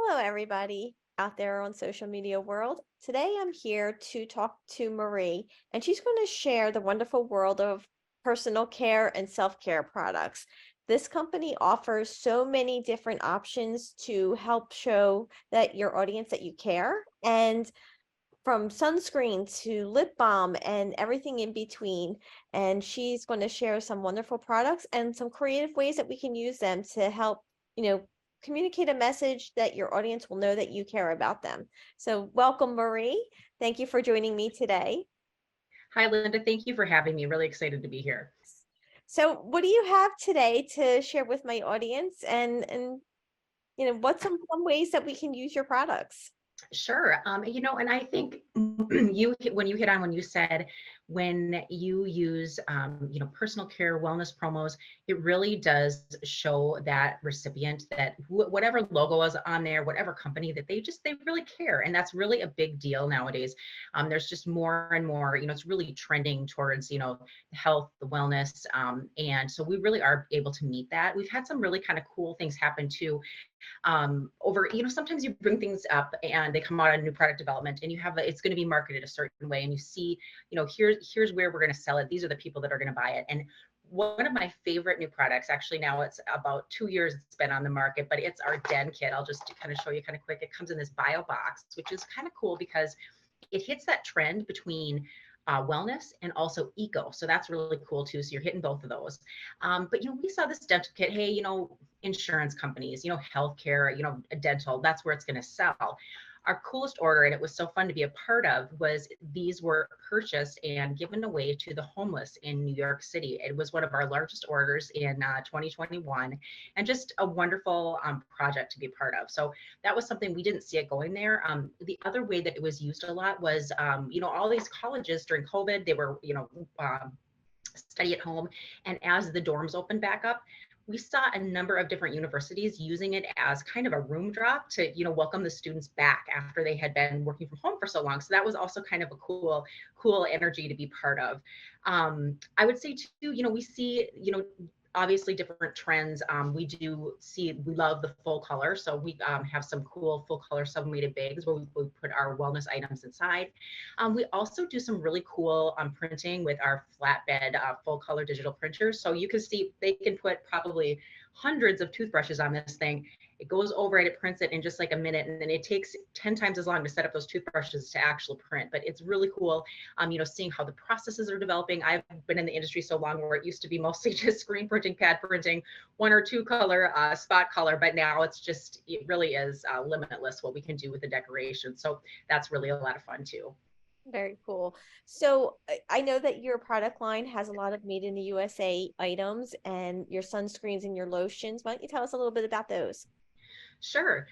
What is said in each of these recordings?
Hello, everybody out there on social media world. Today I'm here to talk to Marie, and she's going to share the wonderful world of personal care and self-care products. This company offers so many different options to help show that your audience that you care, and from sunscreen to lip balm and everything in between. And she's going to share some wonderful products and some creative ways that we can use them to help, you know, communicate a message that your audience will know that you care about them. So, welcome, Marie. Thank you for joining me today. Hi, Linda. Thank you for having me. Really excited to be here. So, what do you have today to share with my audience and what's some ways that we can use your products? Sure. And I think when you hit on when you said when you use personal care wellness promos, it really does show that recipient that whatever logo is on there, whatever company that they really care, and that's really a big deal nowadays. There's just more and more, it's really trending towards health, the wellness, and so we really are able to meet that. We've had some really kind of cool things happen too over sometimes you bring things up and they come out on new product development and you have it's going to be marketed a certain way and you see here's where we're going to sell it, these are the people that are going to buy it. And one of my favorite new products, actually now it's about 2 years it's been on the market, but it's our den kit. I'll just kind of show you kind of quick. It comes in this bio box, which is kind of cool because it hits that trend between wellness and also eco. So that's really cool too. So you're hitting both of those. But we saw this dental kit. Hey, insurance companies, healthcare, dental. That's where it's going to sell. Our coolest order, and it was so fun to be a part of, was these were purchased and given away to the homeless in New York City. It was one of our largest orders in 2021, and just a wonderful project to be a part of. So that was something we didn't see it going there. The other way that it was used a lot was, all these colleges during COVID, they were, study at home. And as the dorms opened back up, we saw a number of different universities using it as kind of a room drop to, welcome the students back after they had been working from home for so long. So that was also kind of a cool energy to be part of. I would say too, we see, obviously different trends. We love the full color. So we have some cool full color sublimated bags where we put our wellness items inside. We also do some really cool printing with our flatbed full color digital printers. So you can see they can put probably hundreds of toothbrushes on this thing. It goes over it, it prints it in just like a minute, and then it takes 10 times as long to set up those toothbrushes to actually print. But it's really cool, seeing how the processes are developing. I've been in the industry so long where it used to be mostly just screen printing, pad printing, one or two color, spot color, but now it really is limitless what we can do with the decoration. So that's really a lot of fun too. Very cool. So I know that your product line has a lot of made in the USA items and your sunscreens and your lotions. Why don't you tell us a little bit about those? Sure.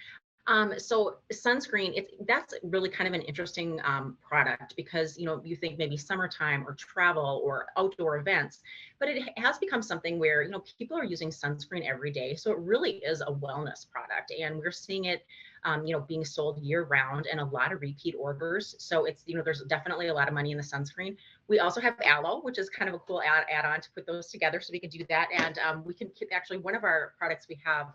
So sunscreen, that's really kind of an interesting product because you think maybe summertime or travel or outdoor events, but it has become something where people are using sunscreen every day. So it really is a wellness product, and we're seeing it being sold year round and a lot of repeat orders. So it's there's definitely a lot of money in the sunscreen. We also have aloe, which is kind of a cool add-on to put those together, so we can do that. And we can actually, one of our products we have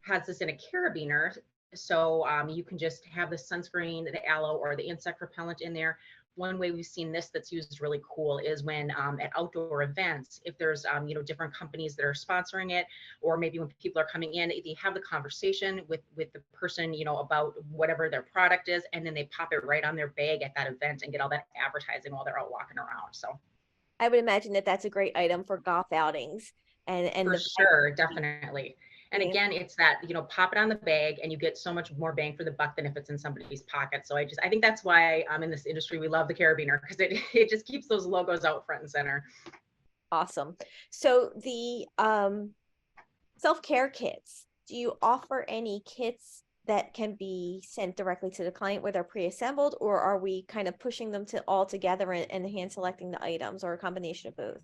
has this in a carabiner. So you can just have the sunscreen, the aloe, or the insect repellent in there. One way we've seen this that's used really cool is when at outdoor events, if there's different companies that are sponsoring it, or maybe when people are coming in, they have the conversation with the person about whatever their product is, and then they pop it right on their bag at that event and get all that advertising while they're out walking around. So I would imagine that that's a great item for golf outings and for the sure, definitely. And being again, it's that, pop it on the bag and you get so much more bang for the buck than if it's in somebody's pocket. So I think that's why I'm in this industry. We love the carabiner because it just keeps those logos out front and center. awesome. So the self-care kits, do you offer any kits that can be sent directly to the client where they're pre-assembled, or are we kind of pushing them to all together and hand selecting the items, or a combination of both?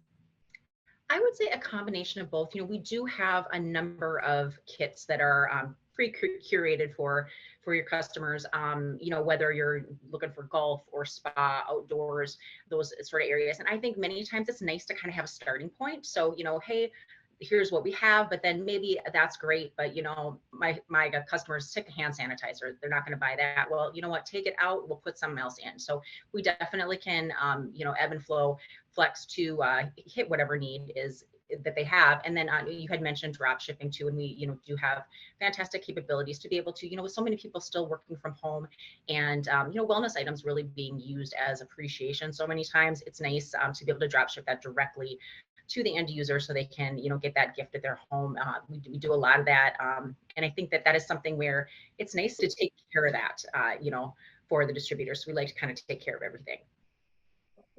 I would say a combination of both. We do have a number of kits that are pre-curated for your customers. Whether you're looking for golf or spa, outdoors, those sort of areas. And I think many times it's nice to kind of have a starting point. So hey, here's what we have, but then maybe that's great, but my customer is sick of hand sanitizer, they're not going to buy that. Well, you know what, take it out, we'll put something else in. So we definitely can ebb and flow, flex to hit whatever need is that they have. And then you had mentioned drop shipping too, and we do have fantastic capabilities to be able to, with so many people still working from home, and wellness items really being used as appreciation so many times, it's nice to be able to drop ship that directly to the end user so they can get that gift at their home. We do a lot of that, and I think that that is something where it's nice to take care of that, for the distributors. So we like to kind of take care of everything.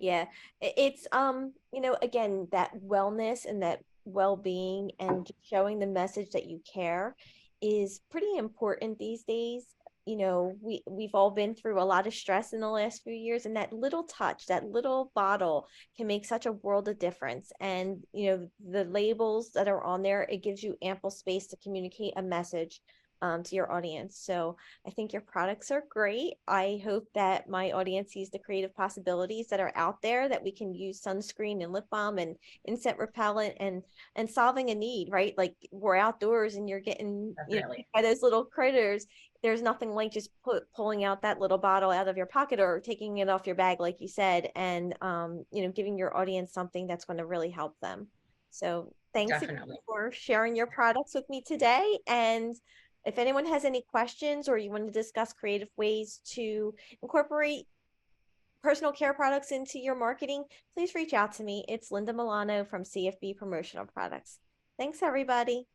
Yeah, it's again, that wellness and that well-being and just showing the message that you care is pretty important these days. We've all been through a lot of stress in the last few years, and that little touch, that little bottle can make such a world of difference. And the labels that are on there, it gives you ample space to communicate a message to your audience. So I think your products are great. I hope that my audience sees the creative possibilities that are out there, that we can use sunscreen and lip balm and insect repellent and solving a need, right? Like, we're outdoors and you're getting, Definitely. by those little critters. There's nothing like just pulling out that little bottle out of your pocket or taking it off your bag, like you said, and giving your audience something that's going to really help them. So thanks again Definitely. for sharing your products with me today. And if anyone has any questions or you want to discuss creative ways to incorporate personal care products into your marketing, please reach out to me. It's Linda Milano from CFB Promotional Products. Thanks, everybody.